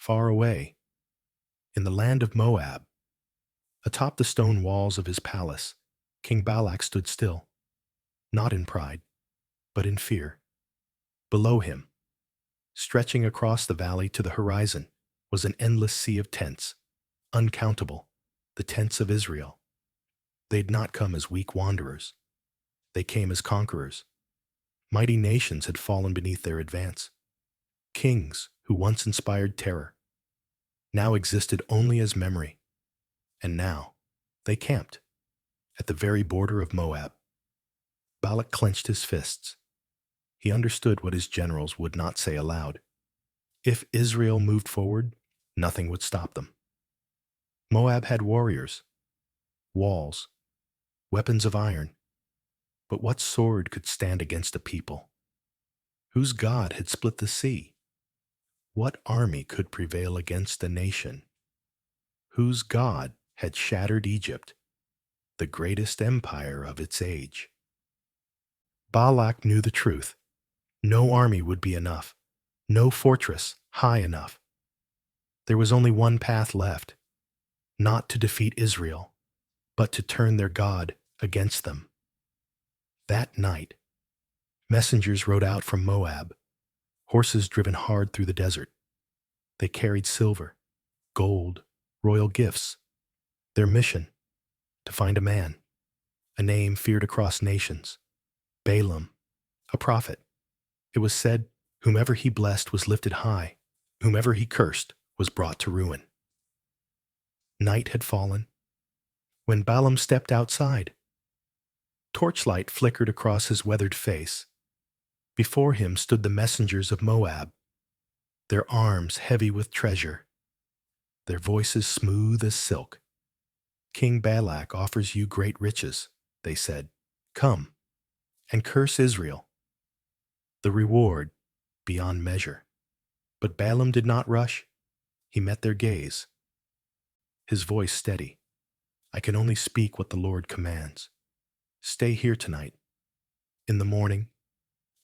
far away, in the land of Moab, atop the stone walls of his palace, King Balak stood still, not in pride, but in fear. Below him, stretching across the valley to the horizon, was an endless sea of tents, uncountable, the tents of Israel. They'd not come as weak wanderers. They came as conquerors. Mighty nations had fallen beneath their advance. Kings who once inspired terror now existed only as memory. And now they camped at the very border of Moab. Balak clenched his fists. He understood what his generals would not say aloud. If Israel moved forward, nothing would stop them. Moab had warriors, walls, weapons of iron, but what sword could stand against a people whose God had split the sea? What army could prevail against a nation whose God had shattered Egypt, the greatest empire of its age? Balak knew the truth. No army would be enough, no fortress high enough. There was only one path left, not to defeat Israel, but to turn their God against them. That night, messengers rode out from Moab, horses driven hard through the desert. They carried silver, gold, royal gifts. Their mission, to find a man, a name feared across nations, Balaam, a prophet. It was said, whomever he blessed was lifted high, whomever he cursed was brought to ruin. Night had fallen when Balaam stepped outside. Torchlight flickered across his weathered face. Before him stood the messengers of Moab, their arms heavy with treasure, their voices smooth as silk. King Balak offers you great riches, they said. Come and curse Israel. The reward beyond measure. But Balaam did not rush. He met their gaze. His voice steady. I can only speak what the Lord commands. Stay here tonight. In the morning,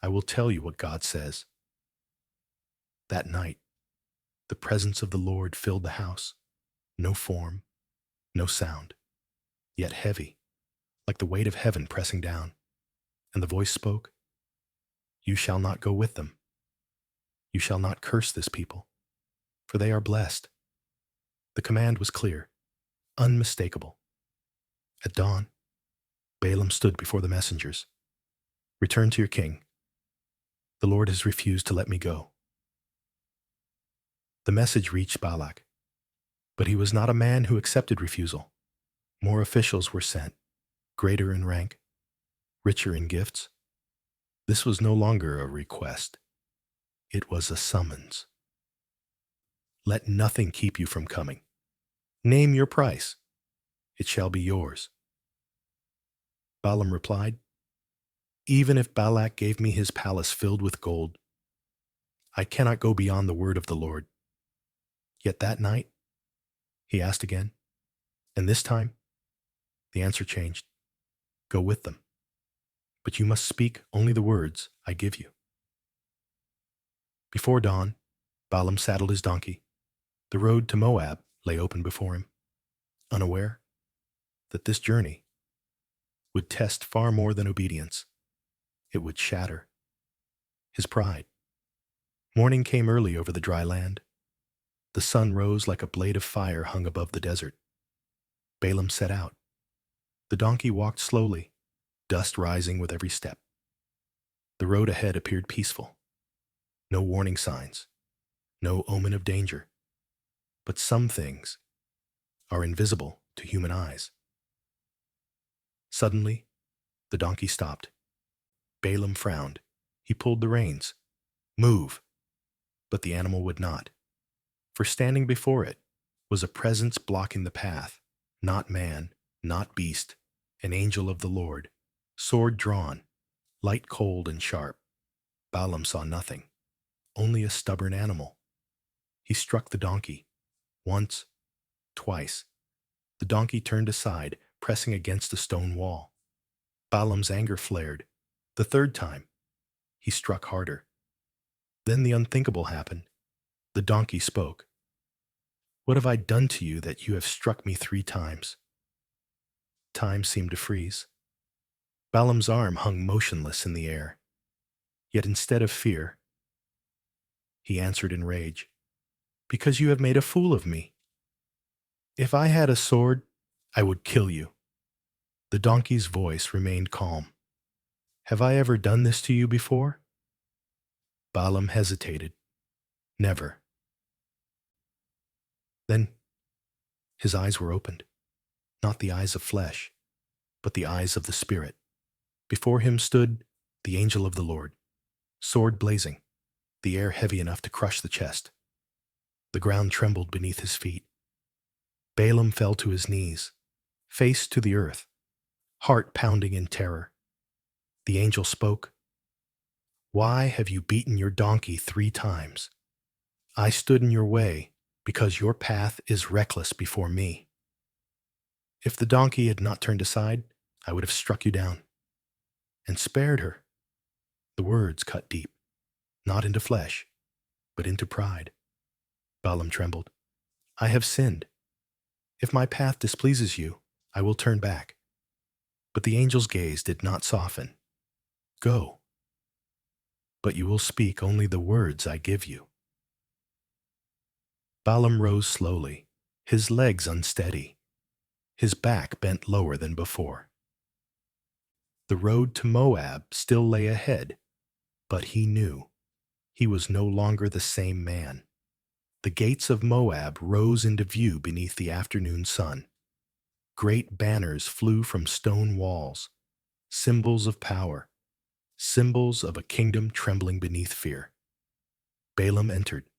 I will tell you what God says. That night, the presence of the Lord filled the house. No form, no sound, yet heavy, like the weight of heaven pressing down. And the voice spoke, You shall not go with them. You shall not curse this people, for they are blessed. The command was clear, unmistakable. At dawn, Balaam stood before the messengers. Return to your king. The Lord has refused to let me go. The message reached Balak, but he was not a man who accepted refusal. More officials were sent, greater in rank, richer in gifts. This was no longer a request. It was a summons. Let nothing keep you from coming. Name your price. It shall be yours. Balaam replied, Even if Balak gave me his palace filled with gold, I cannot go beyond the word of the Lord. Yet that night, he asked again, and this time, the answer changed. Go with them, but you must speak only the words I give you. Before dawn, Balaam saddled his donkey. The road to Moab lay open before him, unaware that this journey would test far more than obedience. It would shatter his pride. Morning came early over the dry land. The sun rose like a blade of fire hung above the desert. Balaam set out. The donkey walked slowly, dust rising with every step. The road ahead appeared peaceful. No warning signs, no omen of danger. But some things are invisible to human eyes. Suddenly, the donkey stopped. Balaam frowned. He pulled the reins. Move! But the animal would not. For standing before it was a presence blocking the path, not man, not beast, an angel of the Lord, sword drawn, light cold and sharp. Balaam saw nothing, only a stubborn animal. He struck the donkey, once, twice. The donkey turned aside, pressing against a stone wall. Balaam's anger flared. The third time, he struck harder. Then the unthinkable happened. The donkey spoke. What have I done to you that you have struck me 3 times? Time seemed to freeze. Balaam's arm hung motionless in the air. Yet instead of fear, he answered in rage, "Because you have made a fool of me. If I had a sword, I would kill you." The donkey's voice remained calm. "Have I ever done this to you before?" Balaam hesitated. "Never." Then his eyes were opened, not the eyes of flesh, but the eyes of the Spirit. Before him stood the angel of the Lord, sword blazing, the air heavy enough to crush the chest. The ground trembled beneath his feet. Balaam fell to his knees, face to the earth, heart pounding in terror. The angel spoke, "Why have you beaten your donkey 3 times? I stood in your way because your path is reckless before me. If the donkey had not turned aside, I would have struck you down and spared her." The words cut deep, not into flesh, but into pride. Balaam trembled. "I have sinned. If my path displeases you, I will turn back." But the angel's gaze did not soften. "Go, but you will speak only the words I give you." Balaam rose slowly, his legs unsteady, his back bent lower than before. The road to Moab still lay ahead, but he knew he was no longer the same man. The gates of Moab rose into view beneath the afternoon sun. Great banners flew from stone walls, symbols of power, symbols of a kingdom trembling beneath fear. Balaam entered.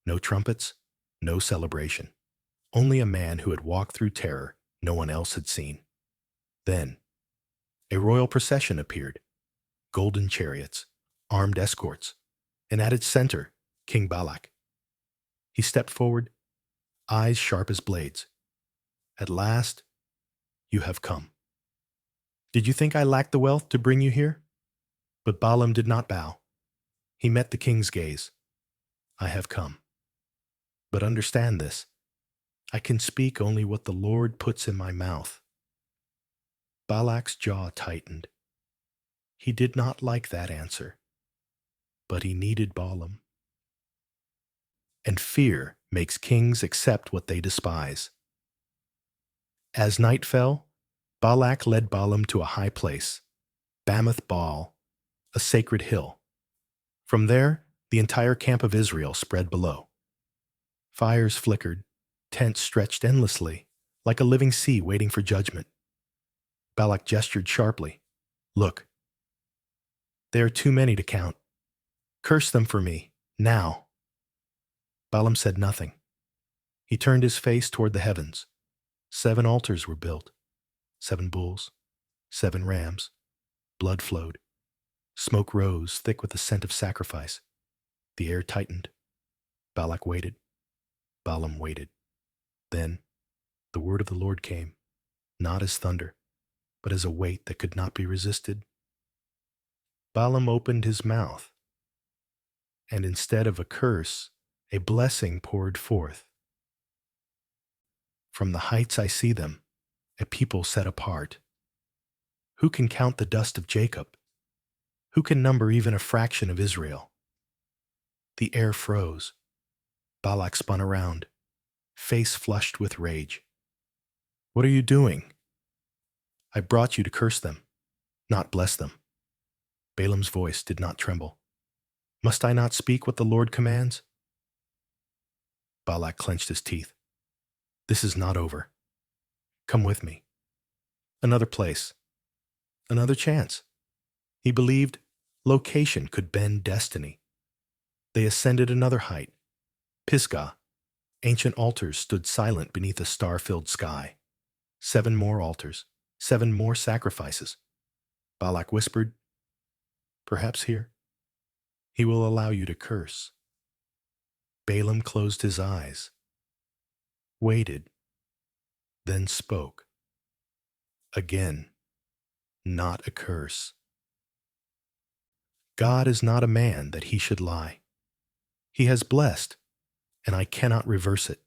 No trumpets, no celebration. Only a man who had walked through terror no one else had seen. Then, a royal procession appeared, golden chariots, armed escorts, and at its center, King Balak. He stepped forward, eyes sharp as blades. "At last, you have come. Did you think I lacked the wealth to bring you here?" But Balaam did not bow. He met the king's gaze. "I have come. But understand this, I can speak only what the Lord puts in my mouth." Balak's jaw tightened. He did not like that answer, but he needed Balaam. And fear makes kings accept what they despise. As night fell, Balak led Balaam to a high place, Bamoth Baal, a sacred hill. From there, the entire camp of Israel spread below. Fires flickered, tents stretched endlessly, like a living sea waiting for judgment. Balak gestured sharply. "Look, they are too many to count. Curse them for me, now." Balaam said nothing. He turned his face toward the heavens. 7 altars were built, 7 bulls, 7 rams. Blood flowed. Smoke rose thick with the scent of sacrifice. The air tightened. Balak waited. Balaam waited. Then the word of the Lord came, not as thunder, but as a weight that could not be resisted. Balaam opened his mouth, and instead of a curse, a blessing poured forth. "From the heights I see them, a people set apart. Who can count the dust of Jacob? Who can number even a fraction of Israel?" The air froze. Balak spun around, face flushed with rage. "What are you doing?" "I brought you to curse them, not bless them." Balaam's voice did not tremble. "Must I not speak what the Lord commands?" Balak clenched his teeth. "This is not over. Come with me. Another place. Another chance." He believed location could bend destiny. They ascended another height, Pisgah. Ancient altars stood silent beneath a star-filled sky. 7 more altars, 7 more sacrifices. Balak whispered, "Perhaps here he will allow you to curse." Balaam closed his eyes, waited, then spoke. Again, not a curse. "God is not a man that he should lie. He has blessed, and I cannot reverse it.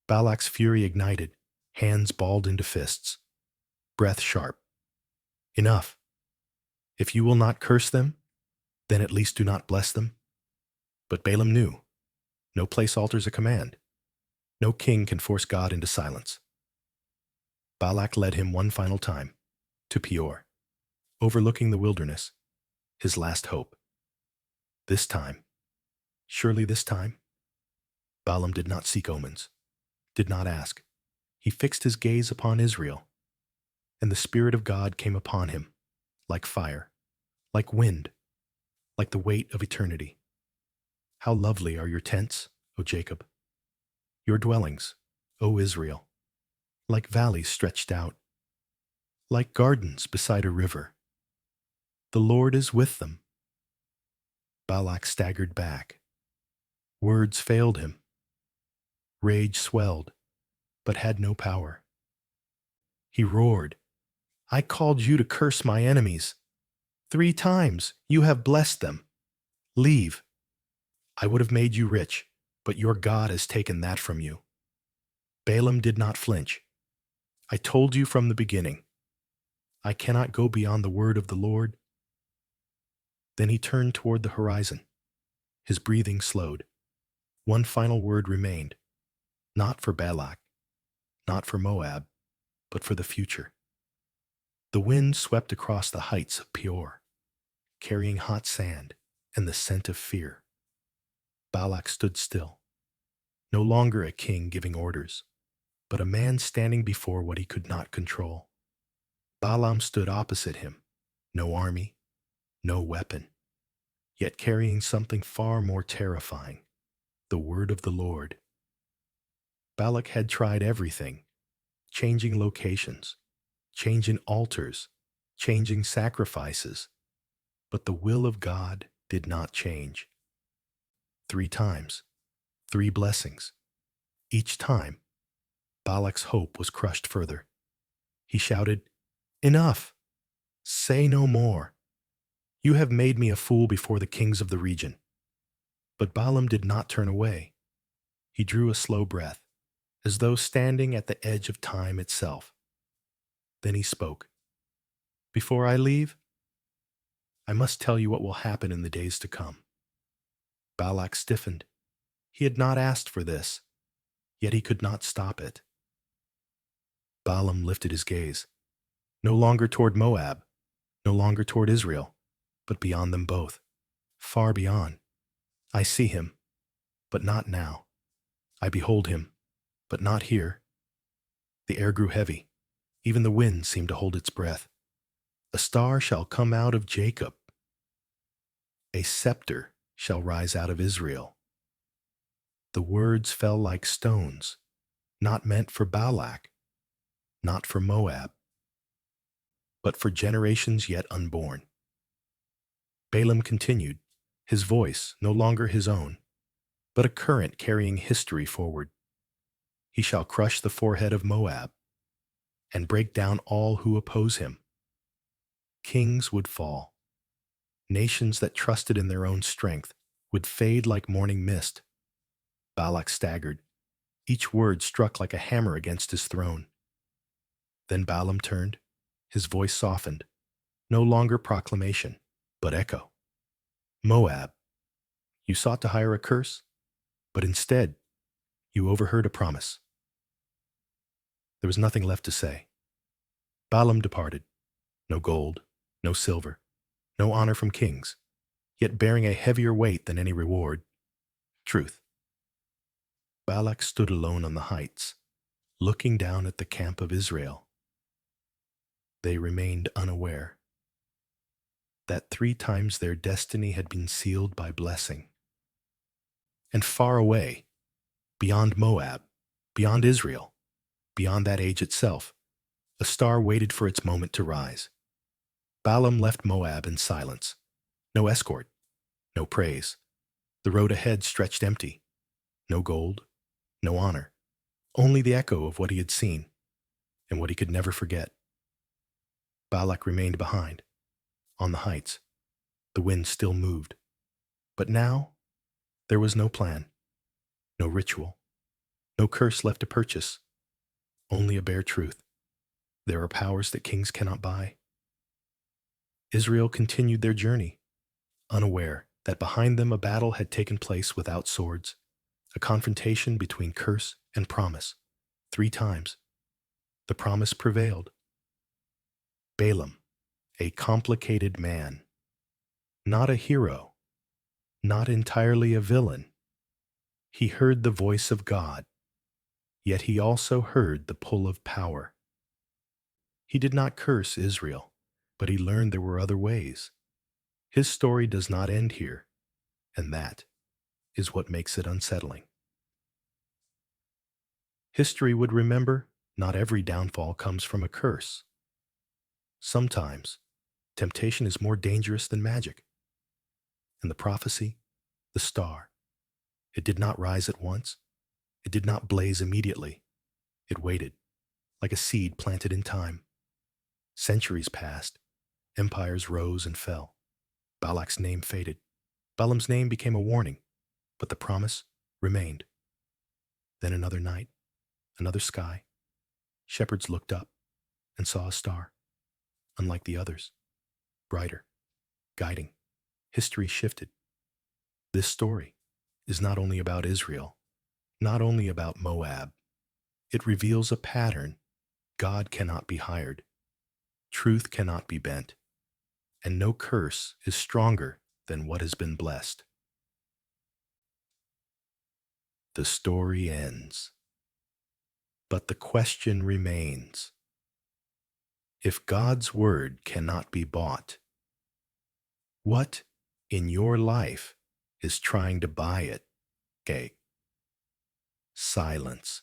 Balak's fury ignited, hands balled into fists, breath sharp. Enough. If you will not curse them, then at least do not bless them. But Balaam knew, no place alters a command. No king can force God into silence. Balak led him one final time, to Peor, overlooking the wilderness, his last hope. This time, surely this time, Balaam did not seek omens, did not ask. He fixed his gaze upon Israel, and the Spirit of God came upon him, like fire, like wind, like the weight of eternity. How lovely are your tents, O Jacob, your dwellings, O Israel, like valleys stretched out, like gardens beside a river. The Lord is with them. Balak staggered back. Words failed him. Rage swelled, but had no power. He roared, I called you to curse my enemies. 3 times you have blessed them. Leave. I would have made you rich, but your God has taken that from you. Balaam did not flinch. I told you from the beginning, I cannot go beyond the word of the Lord. Then he turned toward the horizon. His breathing slowed. One final word remained, not for Balak, not for Moab, but for the future. The wind swept across the heights of Peor, carrying hot sand and the scent of fear. Balak stood still, no longer a king giving orders, but a man standing before what he could not control. Balaam stood opposite him, no army, no weapon, yet carrying something far more terrifying, the word of the Lord. Balak had tried everything, changing locations, changing altars, changing sacrifices, but the will of God did not change. 3 times, 3 blessings. Each time, Balak's hope was crushed further. He shouted, Enough! Say no more. You have made me a fool before the kings of the region. But Balaam did not turn away. He drew a slow breath, as though standing at the edge of time itself. Then he spoke. Before I leave, I must tell you what will happen in the days to come. Balak stiffened. He had not asked for this, yet he could not stop it. Balaam lifted his gaze, no longer toward Moab, no longer toward Israel, but beyond them both, far beyond. I see him, but not now. I behold him, but not here. The air grew heavy. Even the wind seemed to hold its breath. A star shall come out of Jacob. A scepter shall rise out of Israel. The words fell like stones, not meant for Balak, not for Moab, but for generations yet unborn. Balaam continued, his voice no longer his own, but a current carrying history forward. He shall crush the forehead of Moab and break down all who oppose him. Kings would fall. Nations that trusted in their own strength would fade like morning mist. Balak staggered. Each word struck like a hammer against his throne. Then Balaam turned. His voice softened. No longer proclamation, but echo. Moab, you sought to hire a curse, but instead, you overheard a promise. There was nothing left to say. Balaam departed. No gold, no silver, no honor from kings, yet bearing a heavier weight than any reward, truth. Balak stood alone on the heights, looking down at the camp of Israel. They remained unaware that 3 times their destiny had been sealed by blessing. And far away, beyond Moab, beyond Israel, beyond that age itself, a star waited for its moment to rise. Balaam left Moab in silence. No escort, no praise. The road ahead stretched empty. No gold, no honor. Only the echo of what he had seen and what he could never forget. Balak remained behind, on the heights. The wind still moved. But now, there was no plan, no ritual, No curse left to purchase, only a bare truth. There are powers that kings cannot buy. Israel continued their journey, unaware that behind them a battle had taken place without swords, a confrontation between curse and promise. 3 times, the promise prevailed. Balaam, a complicated man, not a hero, not entirely a villain. He heard the voice of God, yet he also heard the pull of power. He did not curse Israel, but he learned there were other ways. His story does not end here, and that is what makes it unsettling. History would remember not every downfall comes from a curse. Sometimes, temptation is more dangerous than magic. And the prophecy, the star, it did not rise at once. It did not blaze immediately. It waited, like a seed planted in time. Centuries passed. Empires rose and fell. Balak's name faded. Balaam's name became a warning, but the promise remained. Then another night, another sky. Shepherds looked up and saw a star, unlike the others, brighter, guiding. History shifted. This story is not only about Israel, not only about Moab. It reveals a pattern. God cannot be hired. Truth cannot be bent. And no curse is stronger than what has been blessed. The story ends. But the question remains. If God's word cannot be bought, what in your life is trying to buy it? Okay. Silence.